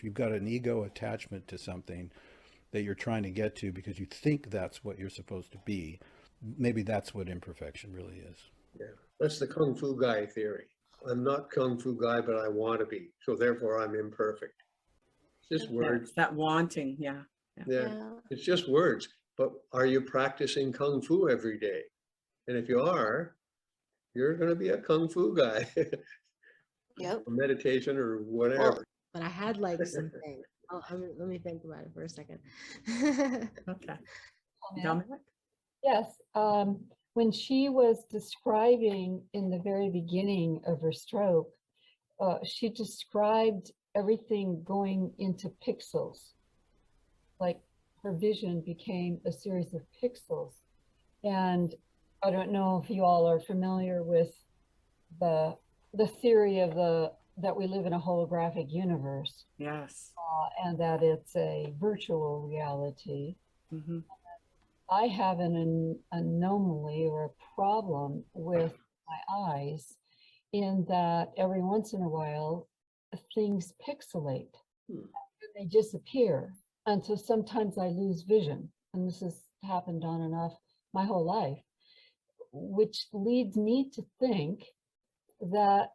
you've got an ego attachment to something that you're trying to get to because you think that's what you're supposed to be, maybe that's what imperfection really is. Yeah, that's the Kung Fu guy theory. I'm not Kung Fu guy, but I want to be. So therefore I'm imperfect. It's just Yeah, words. it's that wanting. Yeah. Yeah, it's just words. But are you practicing Kung Fu every day? And if you are, you're going to be a Kung Fu guy. Yep. Or meditation or Well, whatever. but I had like something. Oh, let me think about it for a second. Okay. Comment? Dominic? Yes, when she was describing in the very beginning of her stroke, she described everything going into pixels. Like her vision became a series of pixels. And I don't know if you all are familiar with the theory of that we live in a holographic universe, Yes. and that it's a virtual reality. Mm-hmm. I have an anomaly or a problem with my eyes in that every once in a while things pixelate and they disappear. And so sometimes I lose vision. And this has happened on and off my whole life, which leads me to think that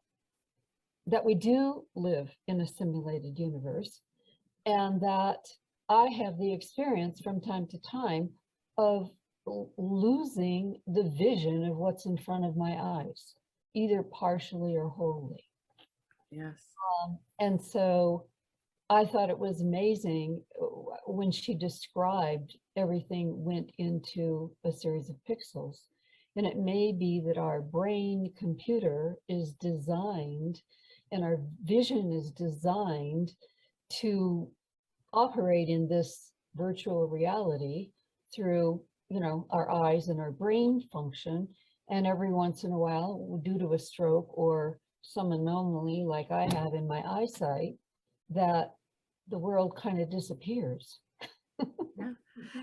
we do live in a simulated universe, and that I have the experience from time to time of losing the vision of what's in front of my eyes, either partially or wholly. Yes. And so I thought it was amazing when she described everything went into a series of pixels. And it may be that our brain computer is designed and our vision is designed to operate in this virtual reality through, our eyes and our brain function. And every once in a while, due to a stroke or some anomaly like I have in my eyesight, that the world kind of disappears. Yeah.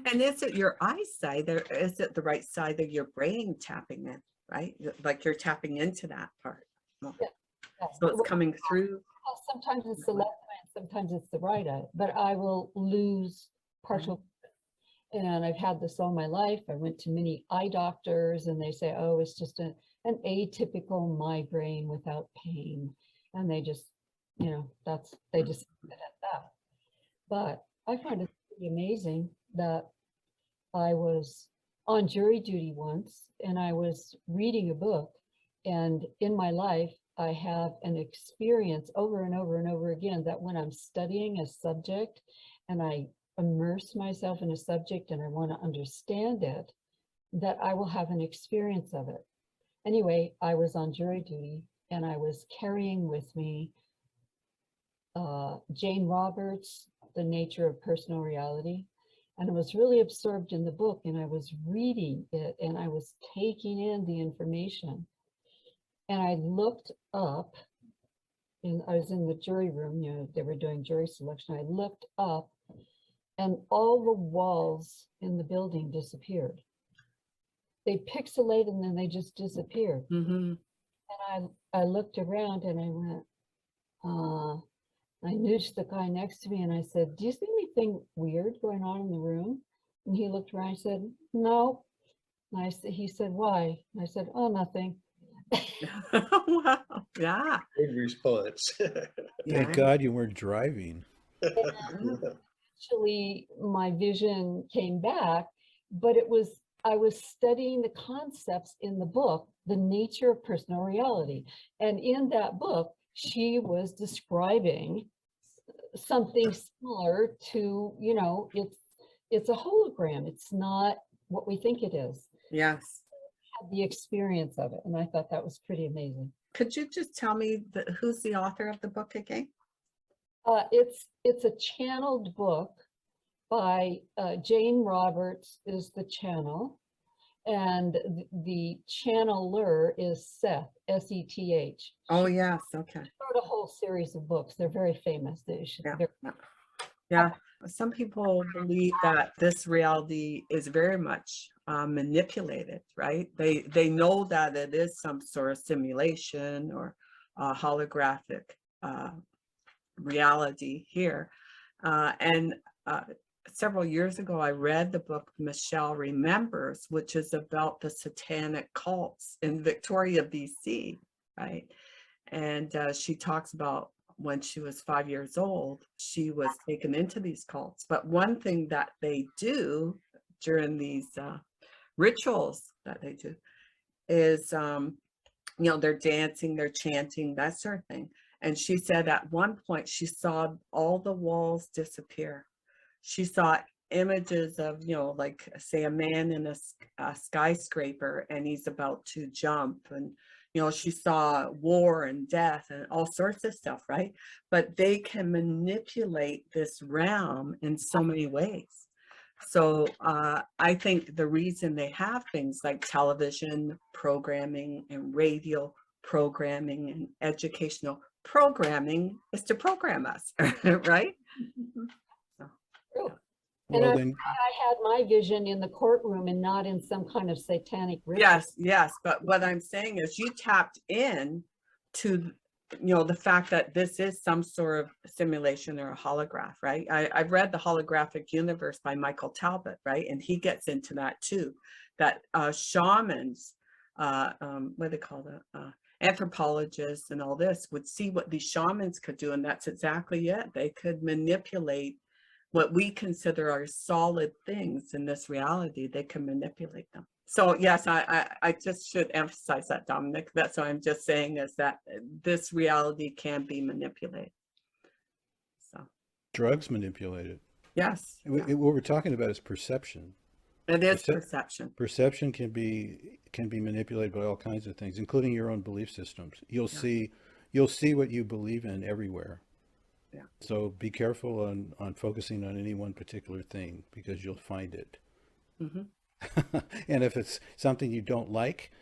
And is it your eyesight, or is it the right side of your brain tapping in, right? Like you're tapping into that part. Yeah. So it's coming through. Sometimes it's the left eye, and sometimes it's the right eye, but I will lose partial. And I've had this all my life. I went to many eye doctors and they say, oh, it's just an atypical migraine without pain. And they just, they just leave it at that. But I find it pretty amazing that I was on jury duty once and I was reading a book, and in my life, I have an experience over and over and over again that when I'm studying a subject and I immerse myself in a subject and I want to understand it, that I will have an experience of it. Anyway, I was on jury duty and I was carrying with me Jane Roberts' The Nature of Personal Reality. And I was really absorbed in the book and I was reading it and I was taking in the information. And I looked up, and I was in the jury room, they were doing jury selection. I looked up and all the walls in the building disappeared. They pixelated and then they just disappeared. Mm-hmm. And I looked around and I went, I nudged the guy next to me and I said, do you see anything weird going on in the room? And he looked around and said, no. And he said, why? And I said, oh, nothing. Wow. Yeah. Good response. Thank God you weren't driving. Actually, my vision came back, but I was studying the concepts in the book, The Nature of Personal Reality. And in that book, she was describing something similar to, it's a hologram. It's not what we think it is. Yes. Had the experience of it, and I thought that was pretty amazing. Could you just tell me who's the author of the book again? It's a channeled book by Jane Roberts is the channel, and the channeler is Seth, S-E-T-H. Oh, yes. Okay. She wrote a whole series of books. They're very famous. Yeah. Some people believe that this reality is very much manipulated, right? They know that it is some sort of simulation or holographic reality here. And several years ago, I read the book Michelle Remembers, which is about the satanic cults in Victoria, BC, right? And she talks about when she was 5 years old, she was taken into these cults. But one thing that they do during these rituals that they do is, they're dancing, they're chanting, that sort of thing. And she said at one point she saw all the walls disappear. She saw images of, like say a man in a skyscraper and he's about to jump, and she saw war and death and all sorts of stuff, right? But they can manipulate this realm in so many ways. So I think the reason they have things like television programming and radio programming and educational programming is to program us, right? True. Well, And then, I had my vision in the courtroom and not in some kind of satanic ritual. Yes. But what I'm saying is you tapped in to, the fact that this is some sort of simulation or a holograph, right? I've read The Holographic Universe by Michael Talbot, right? And he gets into that too, that shamans, what do they call that? Anthropologists and all this would see what these shamans could do. And that's exactly it. They could manipulate what we consider are solid things in this reality. They can manipulate them. So yes, I just should emphasize that, Dominic. That's what I'm just saying, is that this reality can be manipulated. So drugs manipulate it. yes, What we're talking about is perception. it is perception. Perception can be manipulated by all kinds of things, including your own belief systems. You'll see what you believe in everywhere. Yeah. So be careful on focusing on any one particular thing, because you'll find it. Mm-hmm. And if it's something you don't like,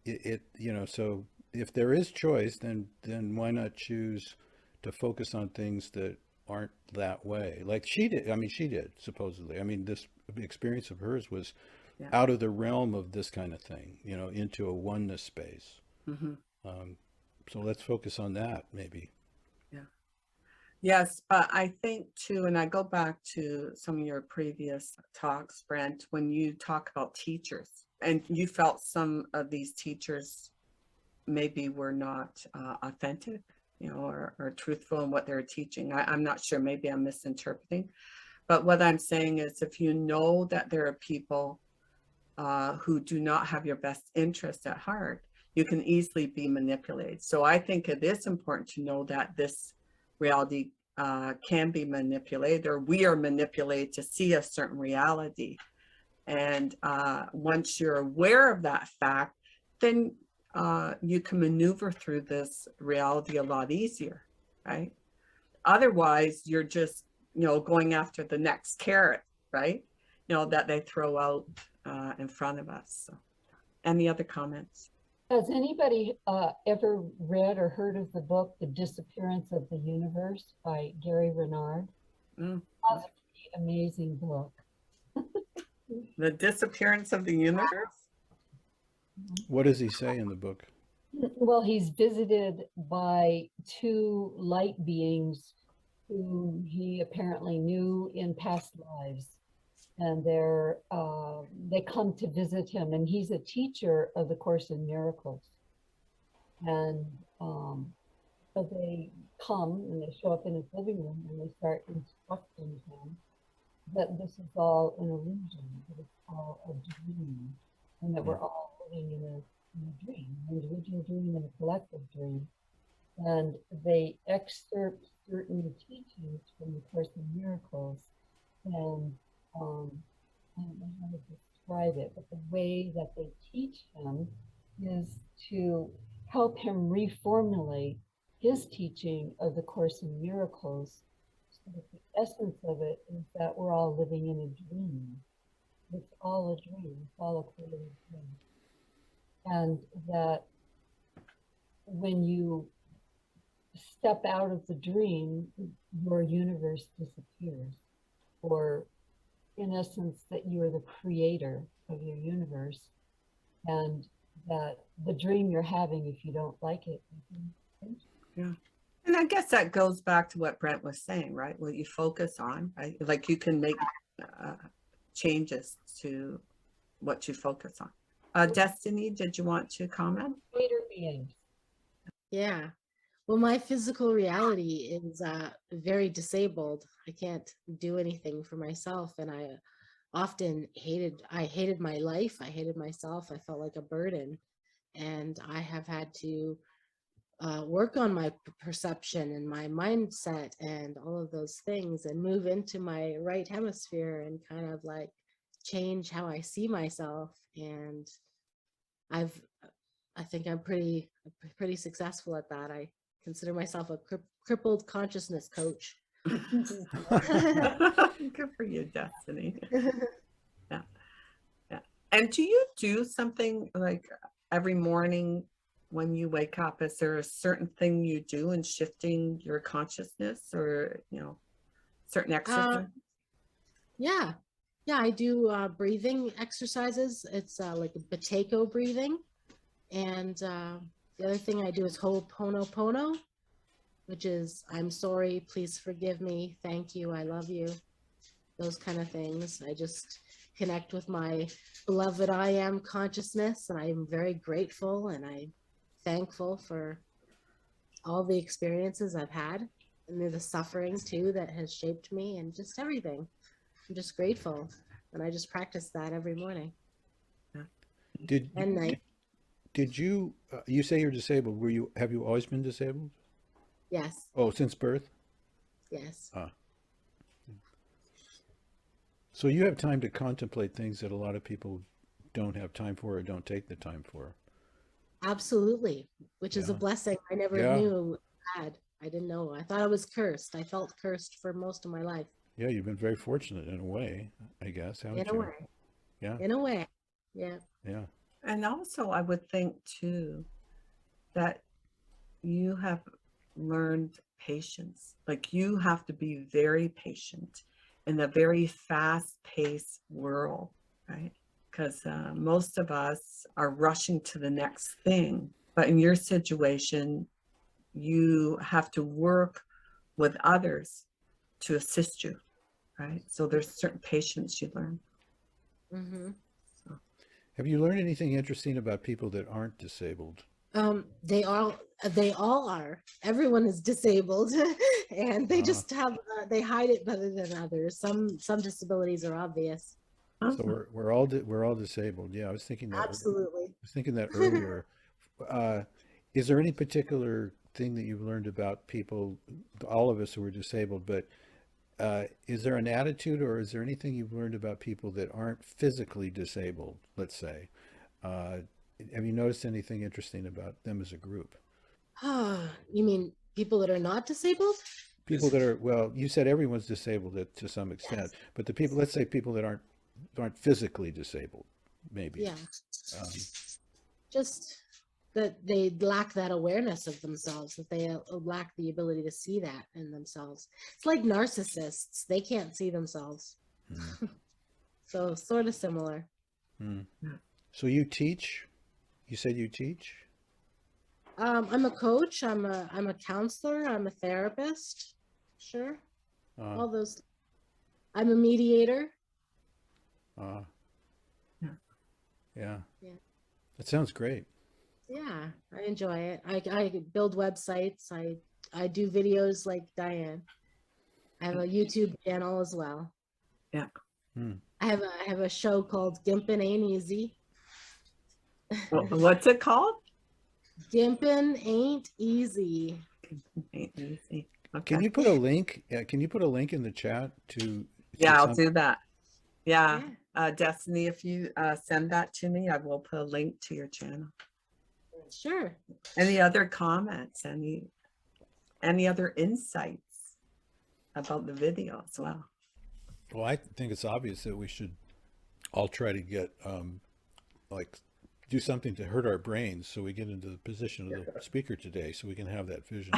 so if there is choice, then why not choose to focus on things that aren't that way? Like she did. I mean, she did, supposedly. I mean, this experience of hers was out of the realm of this kind of thing, into a oneness space. Mm-hmm. So let's focus on that, maybe. Yes, but I think too, and I go back to some of your previous talks, Brent, when you talk about teachers, and you felt some of these teachers maybe were not authentic, or truthful in what they were teaching. I'm not sure, maybe I'm misinterpreting. But what I'm saying is, if you know that there are people who do not have your best interest at heart, you can easily be manipulated. So I think it is important to know that this reality can be manipulated, or we are manipulated to see a certain reality. And once you're aware of that fact, then you can maneuver through this reality a lot easier, right? Otherwise, you're just, going after the next carrot, right? That they throw out in front of us. So, any other comments? Has anybody ever read or heard of the book, The Disappearance of the Universe by Gary Renard? That's a pretty amazing book. The Disappearance of the Universe? What does he say in the book? Well, he's visited by two light beings who he apparently knew in past lives. And they come to visit him, and he's a teacher of the Course in Miracles. And so they come and they show up in his living room, and they start instructing him that this is all an illusion, that it's all a dream, and that we're all living in a dream, an individual dream and a collective dream. And they excerpt certain teachings from the Course in Miracles, and I don't know how to describe it, but the way that they teach him is to help him reformulate his teaching of the Course in Miracles. So that the essence of it is that we're all living in a dream. It's all a dream. It's all a creative dream. And that when you step out of the dream, your universe disappears, or in essence, that you are the creator of your universe, and that the dream you're having, if you don't like it, you can change it. Yeah. And I guess that goes back to what Brent was saying, right? What you focus on, right? Like you can make changes to what you focus on. Destiny, did you want to comment? Greater beings. Yeah. Well, my physical reality is very disabled. I can't do anything for myself, and I often hated my life. I hated myself. I felt like a burden, and I have had to work on my perception and my mindset and all of those things, and move into my right hemisphere and kind of like change how I see myself. And I've I think I'm pretty successful at that. I consider myself a crippled consciousness coach. Good for you, Destiny. Yeah. Yeah. And do you do something like every morning when you wake up? Is there a certain thing you do in shifting your consciousness, or, certain exercise? Yeah. Yeah, I do breathing exercises. It's like a Bateko breathing. And the other thing I do is Ho'oponopono, which is I'm sorry, please forgive me, thank you, I love you. Those kind of things. I just connect with my beloved I am consciousness, and I'm very grateful and I'm thankful for all the experiences I've had, and the suffering too that has shaped me, and just everything. I'm just grateful, and I just practice that every morning Did and night. did you you say you're disabled? Have you always been disabled? Yes, Oh, since birth? yes, Ah. So you have time to contemplate things that a lot of people don't have time for or don't take the time for. absolutely, which is a Yeah. blessing I never Yeah. knew I had. I didn't know. I thought I was cursed. I felt cursed for most of my life. Yeah, you've been very fortunate in a way, I guess, In haven't a you? way. Yeah. In a way. Yeah. Yeah. And also, I would think too that you have learned patience. Like you have to be very patient in a very fast-paced world, right? Because most of us are rushing to the next thing. But in your situation, you have to work with others to assist you, right? So there's certain patience you learn. Mm-hmm. Have you learned anything interesting about people that aren't disabled? They all are. Everyone is disabled, and they Ah, just have they hide it better than others. Some disabilities are obvious. so we're all disabled. Yeah, I was thinking that Absolutely. earlier. Uh, is there any particular thing that you've learned about people, all of us who are disabled, but is there an attitude or is there anything you've learned about people that aren't physically disabled, let's say? Uh, have you noticed anything interesting about them as a group? You mean people that are not disabled? People that are, well, you said everyone's disabled to some extent, Yes. but the people, let's say people that aren't physically disabled, maybe. Yeah. Um, Just that they lack that awareness of themselves, that they lack the ability to see that in themselves. It's like narcissists, they can't see themselves. mm, So sort of similar. mm. So you teach? You said you teach? I'm a coach, I'm a counselor, I'm a therapist. Sure. Uh, All those. I'm a mediator. uh, Yeah. yeah. Yeah. That sounds great. Yeah, I enjoy it. I build websites. I do videos like Diane. I have a YouTube channel as well. Yeah. Hmm. I have a show called Gimpin' Ain't Easy. What's it called? Gimpin' Ain't Easy. Ain't easy. Can Okay. you put a link? Can you put a link in the chat to Yeah, I'll some? do that. Yeah. Yeah, Destiny, if you send that to me, I will put a link to your channel. sure. Any other comments? Any other insights about the video as well? Well, I think it's obvious that we should all try to get like do something to hurt our brains so we get into the position of the speaker today, so we can have that vision.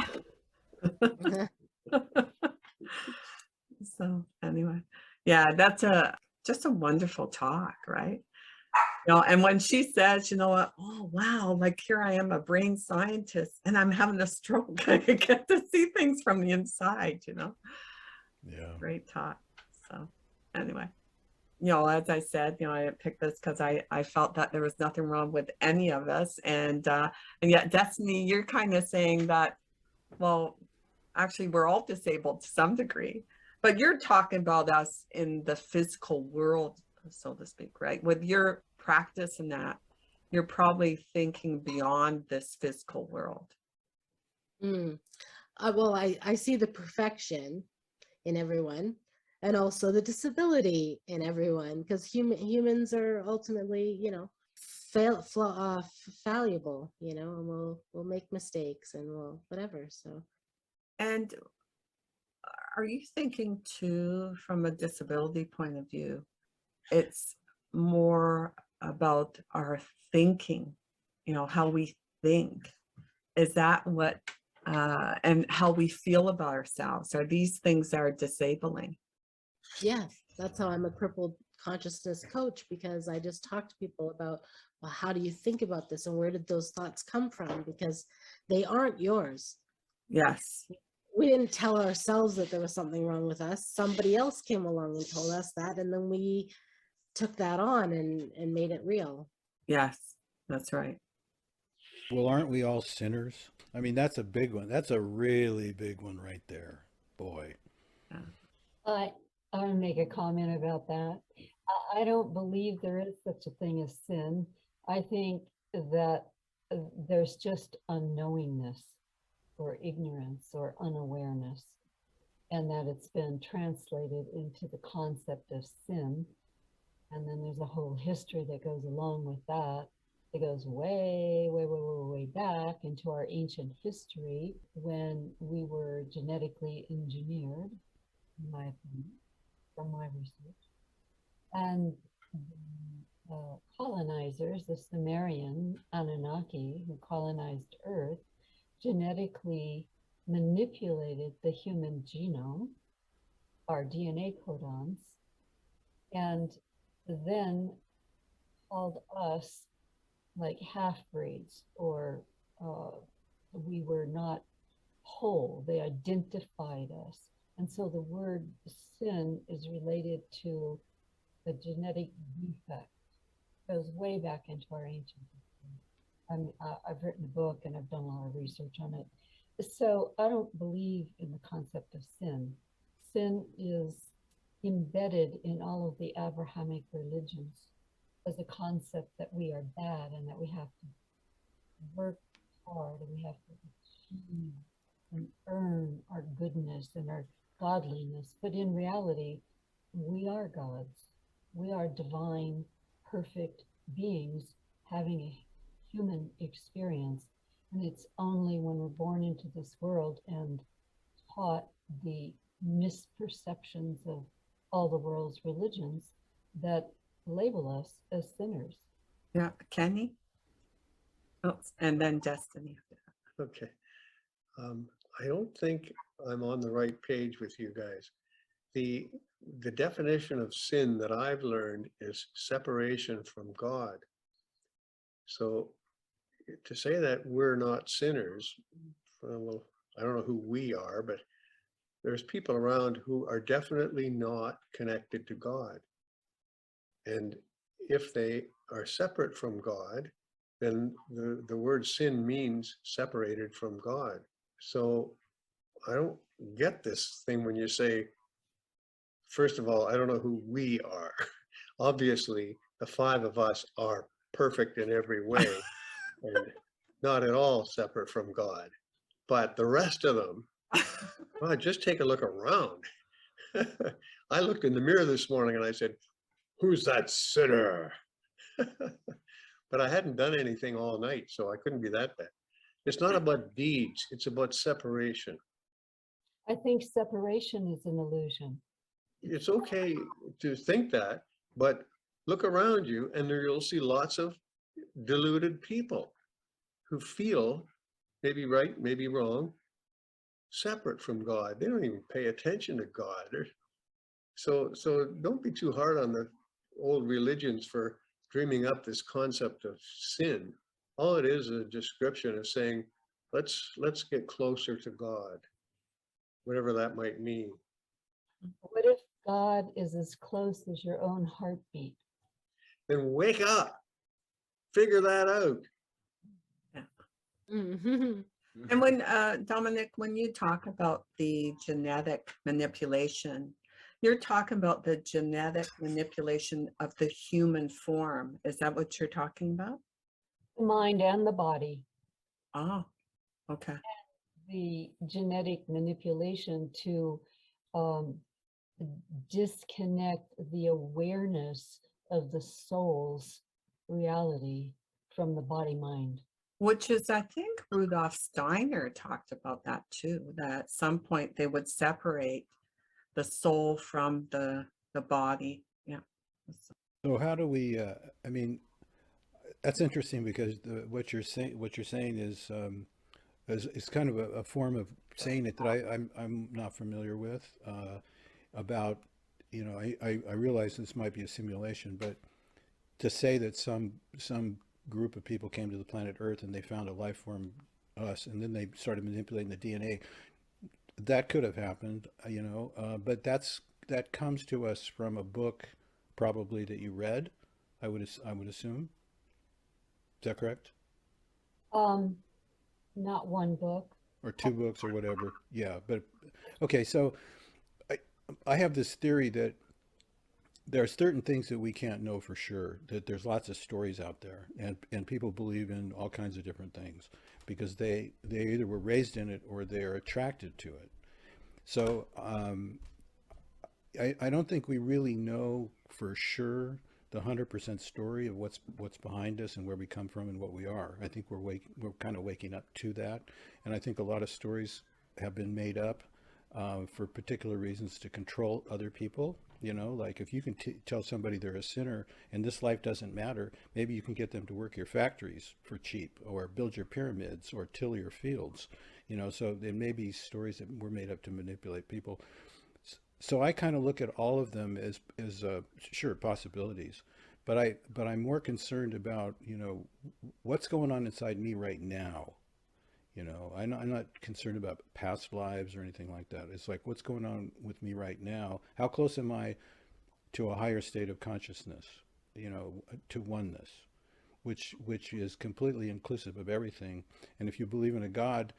So anyway, yeah, that's just a wonderful talk, right? You know, and when she says, you know what, oh wow, like here I am, a brain scientist, and I'm having a stroke. I get to see things from the inside, you know. Yeah. Great talk. So anyway, you know, as I said, you know, I picked this because I felt that there was nothing wrong with any of us. And yet, Destiny, you're kind of saying that, well, actually, we're all disabled to some degree, but you're talking about us in the physical world, so to speak, right? With your practice in that, you're probably thinking beyond this physical world. Mm. Well, I see the perfection in everyone, and also the disability in everyone, because humans are ultimately, you know, fallible, you know, and we'll make mistakes and we'll whatever. So And are you thinking too, from a disability point of view, it's more about our thinking, you know, how we think? Is that what, and how we feel about ourselves? Are these things that are disabling? yeah, that's how I'm a crippled consciousness coach, because I just talk to people about, well, how do you think about this and where did those thoughts come from? Because they aren't yours. Yes, We didn't tell ourselves that there was something wrong with us. Somebody else came along and told us that, and then we took that on and made it real. yes, that's right. Well, aren't we all sinners? I mean, that's a big one. That's a really big one right there. Boy. Yeah. I I want to make a comment about that. I don't believe there is such a thing as sin. I think that there's just unknowingness or ignorance or unawareness, and that it's been translated into the concept of sin. And then there's a whole history that goes along with that. It goes way, way, way, way, way back into our ancient history when we were genetically engineered, in my opinion, from my research. And the colonizers, the Sumerian Anunnaki who colonized Earth, genetically manipulated the human genome, our DNA codons, and then called us like half-breeds, or we were not whole. They identified us. And so the word sin is related to the genetic defect. It goes way back into our ancient history. I've written a book and I've done a lot of research on it. So I don't believe in the concept of sin. Sin is embedded in all of the Abrahamic religions as a concept that we are bad and that we have to work hard and we have to achieve and earn our goodness and our godliness. But in reality, we are gods. We are divine, perfect beings having a human experience. And it's only when we're born into this world and taught the misperceptions of all the world's religions that label us as sinners. Yeah, Kenny? Oh, and then Destiny. Okay. I don't think I'm on the right page with you guys. The definition of sin that I've learned is separation from God. So to say that we're not sinners, well, I don't know who we are, but there's people around who are definitely not connected to God. And if they are separate from God, then the word sin means separated from God. So I don't get this thing when you say, first of all, I don't know who we are. Obviously, the five of us are perfect in every way and not at all separate from God. But the rest of them, well, just take a look around. I looked in the mirror this morning and I said, who's that sinner? But I hadn't done anything all night, so I couldn't be that bad. It's not about deeds, it's about separation. I think separation is an illusion. It's okay to think that, but look around you and there you'll see lots of deluded people who feel, maybe right, maybe wrong, separate from God. They don't even pay attention to God. So don't be too hard on the old religions for dreaming up this concept of sin. All it is a description of saying, let's get closer to God, whatever that might mean. What if God is as close as your own heartbeat? Then wake up, figure that out. Mhm. And when, Dominic, when you talk about the genetic manipulation, you're talking about the genetic manipulation of the human form. Is that what you're talking about? The mind and the body. Oh, okay. The genetic manipulation to um, disconnect the awareness of the soul's reality from the body mind. Which is, I think Rudolf Steiner talked about that too, that at some point they would separate the soul from the body. Yeah. So how do we, I mean, that's interesting because what you're saying is kind of a form of saying it that I'm not familiar with, about, you know, I realize this might be a simulation, but to say that some group of people came to the planet Earth and they found a life form, us, and then they started manipulating the DNA, that could have happened, you know, but that comes to us from a book probably that you read, I would assume. Is that correct? Not one book. Or two books or whatever. Yeah, but okay, so I have this theory that there are certain things that we can't know for sure, that there's lots of stories out there, and people believe in all kinds of different things because they either were raised in it or they are attracted to it. So I don't think we really know for sure the 100% story of what's behind us and where we come from and what we are. I think we're kind of waking up to that, and I think a lot of stories have been made up for particular reasons to control other people. You know, like if you can tell somebody they're a sinner and this life doesn't matter, maybe you can get them to work your factories for cheap or build your pyramids or till your fields. You know, so there may be stories that were made up to manipulate people. So I kind of look at all of them as sure possibilities, but I'm more concerned about, you know, what's going on inside me right now. You know, I'm not concerned about past lives or anything like that. It's like, what's going on with me right now? How close am I to a higher state of consciousness? You know, to oneness, which is completely inclusive of everything. And if you believe in a God,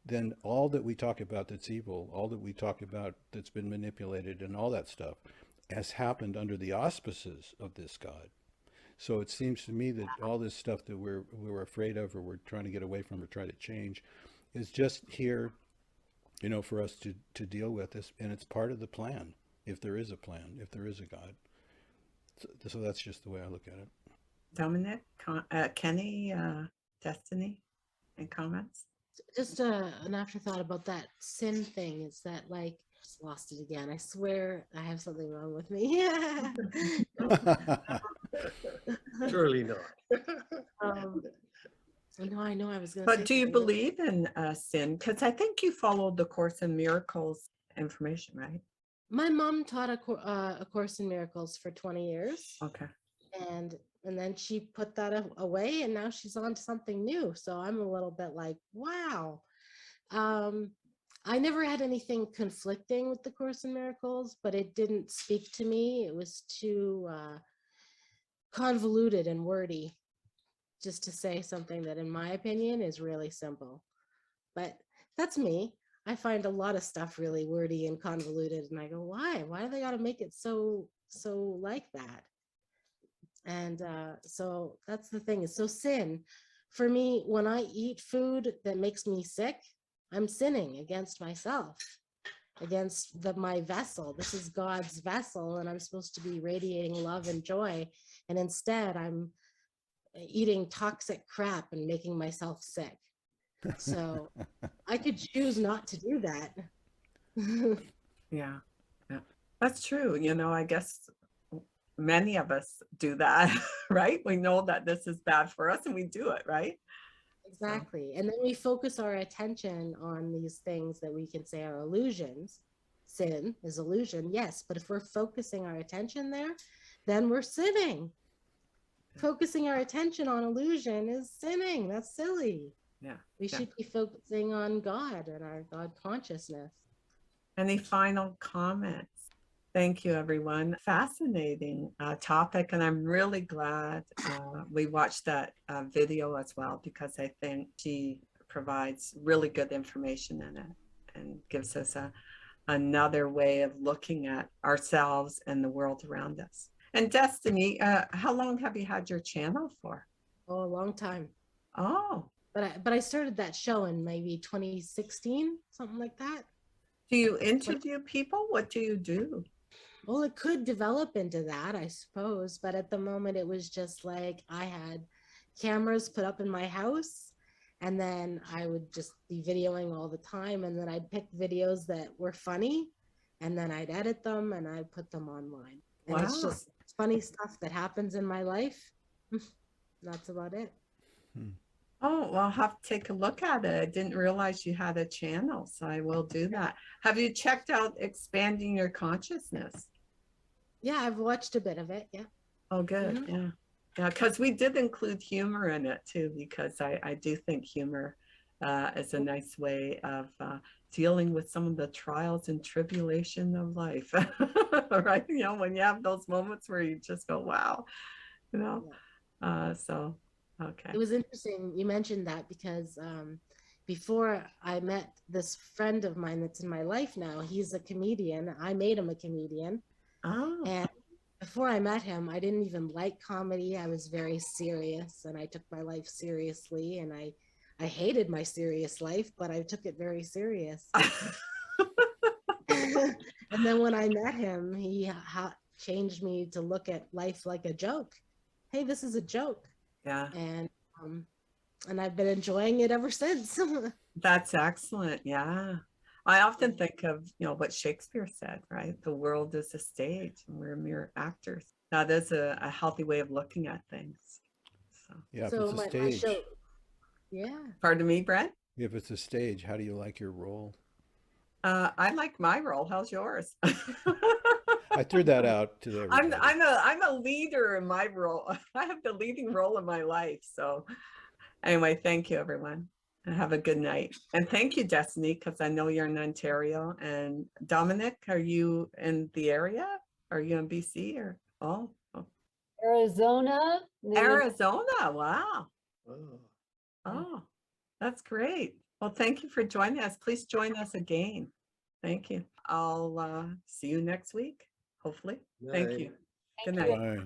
then all that we talk about that's evil, all that we talk about that's been manipulated and all that stuff has happened under the auspices of this God. So it seems to me that all this stuff that we're afraid of or we're trying to get away from or try to change is just here, you know, for us to deal with this. And it's part of the plan, if there is a plan, if there is a God. So that's just the way I look at it. Dominic, Kenny, Destiny, any comments? Just an afterthought about that sin thing is that, like, just lost it again. I swear I have something wrong with me. Surely not. No, I know I was going to say. But do you something. believe in sin? Because I think you followed the Course in Miracles information, right? My mom taught a Course in Miracles for 20 years. Okay. And then she put that away, and now she's on to something new. So I'm a little bit like, wow. I never had anything conflicting with the Course in Miracles, but it didn't speak to me. It was too convoluted and wordy just to say something that, in my opinion, is really simple. But that's me. I find a lot of stuff really wordy and convoluted, and I go, why? Why do they got to make it so like that? And so that's the thing. So sin, for me, when I eat food that makes me sick, I'm sinning against myself, against my vessel. This is God's vessel, and I'm supposed to be radiating love and joy. And instead, I'm eating toxic crap and making myself sick. So I could choose not to do that. Yeah. That's true. You know, I guess many of us do that, right? We know that this is bad for us and we do it, right? Exactly. And then we focus our attention on these things that we can say are illusions. Sin is illusion, yes. But if we're focusing our attention there, then we're sinning. focusing our attention on illusion is sinning. That's silly. Yeah. We yeah. should be focusing on God and our God consciousness. Any final comments? Thank you, everyone. Fascinating topic, and I'm really glad we watched that video as well, because I think she provides really good information in it and gives us another way of looking at ourselves and the world around us. And Destiny, how long have you had your channel for? Oh, a long time. Oh, But I started that show in maybe 2016, something like that. do you interview people? What do you do? Well, it could develop into that, I suppose. But at the moment, it was just like I had cameras put up in my house, and then I would just be videoing all the time. And then I'd pick videos that were funny, and then I'd edit them and I'd put them online. And it's Wow. just funny stuff that happens in my life. That's about it. Oh, well, I'll have to take a look at it. I didn't realize you had a channel, so I will do that. Have you checked out Expanding Your Consciousness? Yeah, I've watched a bit of it. Yeah. Oh, good. Yeah. Yeah, because we did include humor in it too, because I do think humor is a nice way of dealing with some of the trials and tribulation of life, right? You know, when you have those moments where you just go, wow, you know, so, okay. It was interesting you mentioned that, because before I met this friend of mine that's in my life now, he's a comedian. I made him a comedian. Oh, And before I met him, I didn't even like comedy. I was very serious, and I took my life seriously, and I hated my serious life, but I took it very serious. And then when I met him, he changed me to look at life like a joke. Hey, this is a joke. yeah. And I've been enjoying it ever since. That's excellent. Yeah. I often think of, you know, what Shakespeare said, right? The world is a stage and we're mere actors. That is a healthy way of looking at things. So, Yeah, if So it's a my stage, show, yeah. pardon me, Brett? if it's a stage, how do you like your role? I like my role. How's yours? I threw that out to everybody. I'm a leader in my role. I have the leading role in my life. So anyway, thank you, everyone. And have a good night. And thank you, Destiny, because I know you're in Ontario. And Dominic, are you in the area? Are you in BC or Arizona. Arizona? Wow. Oh. Oh, that's great. Well, thank you for joining us. Please join us again. Thank you. I'll see you next week, hopefully. Thank Night. you. Good Thank you. night. Bye.